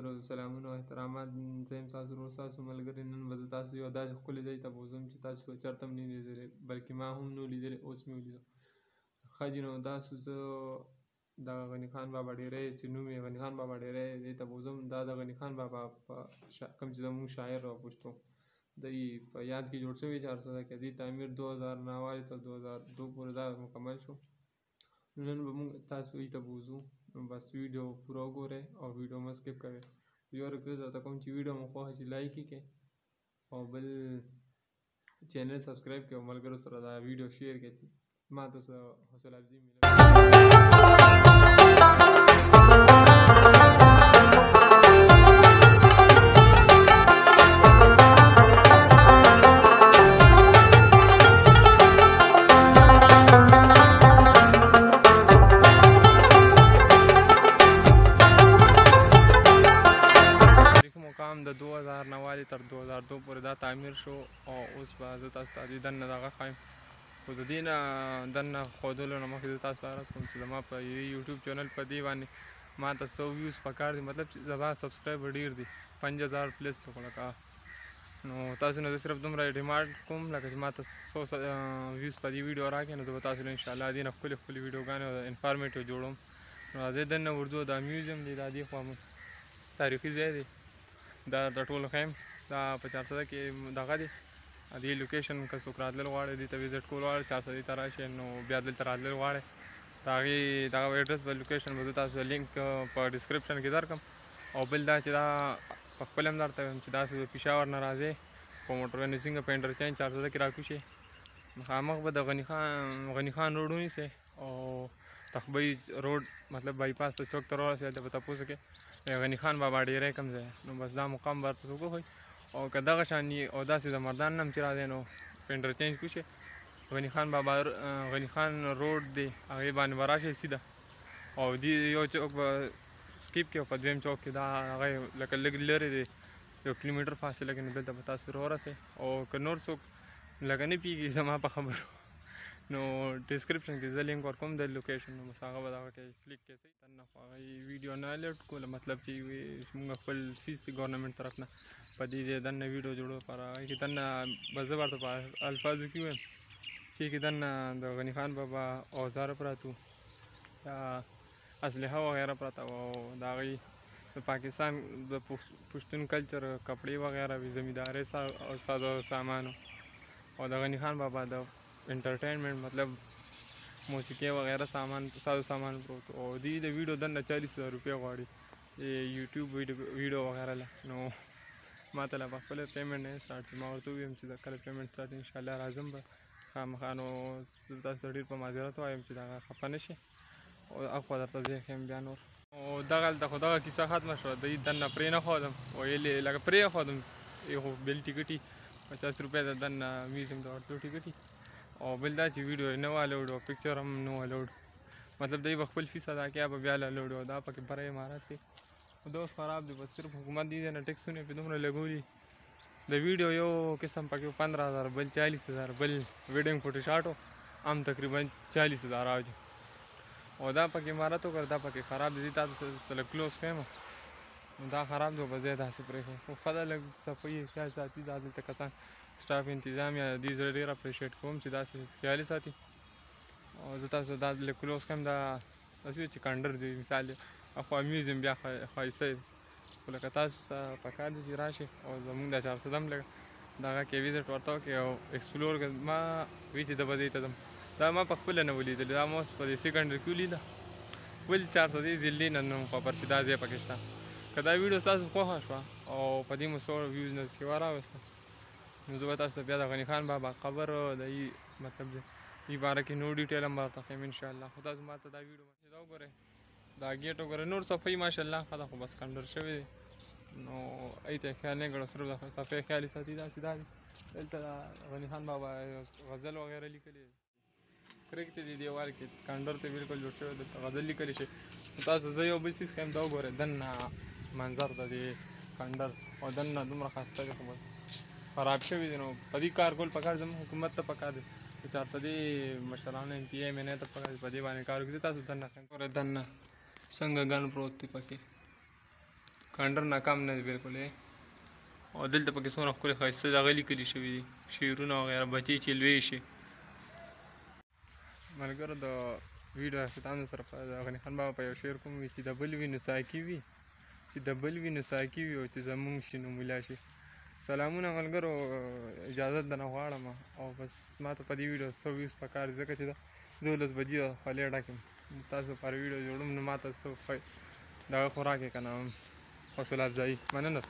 ملګرو سلامونه او احترامات. زه یم ستاسو ورور ستاسو ملګری. نن به زه تاسو یو داسې ښکلي ځای ته بوځم چې تاسو به چېرته هم نه لیدلی، بلکې ما هم نه لیدلی، اوس مې ولیدو. ښه جي نو تاسو زه د غني خان بابا ډیری چې نوم یې غني خان بابا ډیری دې ته بوځم. دا د غني خان بابا په کوم چې زموږ شاعر او پښتو دی په یاد کې جوړ شوی 400 کې. دې تعمیر 2009 تر 2002 پورې دا مکمل شو. نن به موږ تاسو ته بوځو. نو بس ویډیو پوره وګورئ او ویډیو مه سکپ کوئ. یو ریکویسټ درته کوم چې ویډیو مو خوښه شي لایک یې کړئ او بل چینل سبسکرایب کړئ او ملګرو سره دا ویډیو شیر کړئ. ما ته څه حوصله افزي ملي د 2009 تر 2002 پورې دا تعمیر شو او اوس به زه تاسو ته دننه دغه ښایم. خو د دې نه دننه ښودلو نه مخکې زه تاسو ته عرض کوم چې زما په یوټیوب چینل په دې باندې ما ته 100 ویوز پکار دي، مطلب چې زما سبسکرایبر ډېر دي 5000 پلس لکه. نو تاسو نه زه صرف دومره ډیمانډ کوم لکه چې ما ته 100 ویوز په دې ویډیو راکړي نو زه به تاسو له انشاءالله دې نه ښکلې ښکلې ویډیوګانې او انفارمیټیو جوړوم. نو راځئ دننه ورځو. دا میوزیم دی، دا دې خوا تاریخي ځای دی. دا د ټولو ښیم دا په 400 کې دغه دی. دې لوکیشن که څوک راتلل غواړي دې ته وزټ کول غواړي 400 ته راشئ نو بیا دلته راتلل غواړئ د هغې دغه ایډرس به لوکیشن به زه تاسو لینک په ډسکرپشن کې درکړم. او بل دا چې دا په خپل هم درته وایم چې داسې د پېښور نه راځئ په موټر وین څنګه په انټرچینج 400 کې راکوشئ مخامخ به د غني خان روډ ونیسئ او تخبۍ روډ مطلب بایپاس ته چوک ته راورسئ. هلته به تپوس وکړئ غني خان بابا ډیری کوم ځای. نو بس دا مقام به ورته څوک وښایي او که دغه شان او داسې د مردان نه هم چې راځئ نو په انټرچینج کوشئ غني خان بابا غني خان روډ دی هغې باندې به راشئ سیده او دې یو چوک به سکیپ کړئ او په دویم چوک کې دا هغه لکه لږ لرې دی 1 کیلومیټر فاصله کې نو دلته به تاسو راورسئ. او که نور څوک لکه نه پوهېږي زما په خبرو نو ډسکرپشن کې زه لینک ورکوم د لوکیشن نو بس هغه به دغه کې کلیک کړئ. دننه خو هغه ویډیو نه الرټ کوله مطلب چې موږ خپل فیس دی ګورنمنټ طرف نه په دې ځای دننه ویډیو جوړو لپاره هغې کې دننه به زه ورته په الفاظو کې ووایم چې کې دننه د غني خان بابا اوزار پراته وو یا اسلحه وغیره پراته وه او د هغې د پاکستان د پښتون کلچر کپړې وغیره وي زمیندارۍ سازو سامانو او د غني خان بابا د انټرټینمنټ مطلب موسیقي وغیره سازو سامان پروت او دې د ویډیو دننه 40,000 روپۍ غواړي یوټیوب ویډیو وغیره له. نو ما ته لا په خپله پیمنټ نه سټارټ ما ورته وویم چې د کله پیمنټ سټارټ انشاءالله راځم به خامخا. نو زه تاسو ته ډېر په معذرت وایم چې دغه خفه نه شي او اخوا درته ځای ښیم بیا نور. او دغلته خو دغه کیسه ختمه شوه. دوی دننه پرې نه ښودم ویل یې لکه پرې ښودم خو بل ټیکټ 50 روپۍ د دننه میوزیم ته ورتلو ټیکټ او بل دا چې ویډیو نه و الاوډ او پکچر هم نه و الاوډ مطلب دوی به خپل فیس ادا کړي به بیا الاوډ او دا پکې بره عمارت دی دا اوس خراب دی. بس صرف حکومت دې نه ټیکسونه پې دومره لګولي د ویډیو یو قسم پکې 15,000 بل 40,000 بل ویډینګ فوټو شاټو هم تقریبا 40,000 راوځي او دا پکې عمارت وکړه دا پکې خراب دی. تاسو ته لږ کلوز ښیم دا خراب دی به ځای داسې پرېښی خو ښه ده لږ صفایي خیال ساتي دا دلته کسان سټاف انتظامیه دې زه ډېر اپریشیټ کوم چې داسې خیال یې ساتي او زه تاسو دا لږ کلوز ښیم. دا داسې وي چې کنډر دی مثال دی اخوا میوزیم بیا ښایسته دی خو لکه تاسو ته پکار دي چې راشئ او زموږ دا 400 هم لږ دغه کې وزټ ورته وکړئ او ایکسپلور کړئ. ما وی چې زه به دې ته ځم دا ما په خپله نه ولیدلې دا ما اوس په دې سیکنډري کې ولیده ول 400 ضلعې نه نو خبر چې دا ځای پکې شته. که دا ویډیو ستاسو خوښه شوه او په دې مو 100 ویوز نه سیوا راوسته نو زه به تاسو ته بیا د غني خان بابا قبر د مطلب دې باره کې نور ډیټیل هم درته ښیم انشاءالله. خو تاسو ما ته دا ویډیو دا وګورئ دا ګیټ وګورئ نور صفایي ماشاءالله ښه ده خو بس کنډر شوی دی نو ای ته خیال نه کړو صرف د صفایي خیال یې ساتي داسې دا دی. دلته غني خان بابا غزل وغیره لیکلي کرک ته دې دیوال کې کنډر ته بالکل جوړ شوی دلته غزل لیکلی شي. تاسو زه یو بل څیز ښیم دا وګورئ دننه منظر د دې کنډر او دننه دومره ښایسته دی خو بس خراب شوي دي. نو په دې کار کول پکار زموږ حکومت ته پکار دی چې 400 مشرانو ایم پی ایم این اے ته پکار دی په دې باندې کار وکړي. تاسو دننه ښیم ګورئ دننه څنګه ګن پروت دی پکې خنډر ناکام نه دی بالکل او دلته پکې څومره ښکلي ښایسته دغه لیکلي شوي دي شعرونه وغیره بچې چې لوی شي. ملګرو د ویډیو اختتام سره د غني خان بابا په یو شعر کوم وي چې د بل وینو ساقي وي چې د بل وینو ساقي وي او چې زمونږ شي نو ملا شي. سلامونه ملګرو، اجازت درنه غواړم او بس ما ته په دې ویډیو 100 ویوز پکار دي ځکه چې د 12 بجې خولې ډکې تاسو لپاره ویډیو جوړوم نو ما ته څه دغه خوراک یې که نه حوصله افزایي. مننه.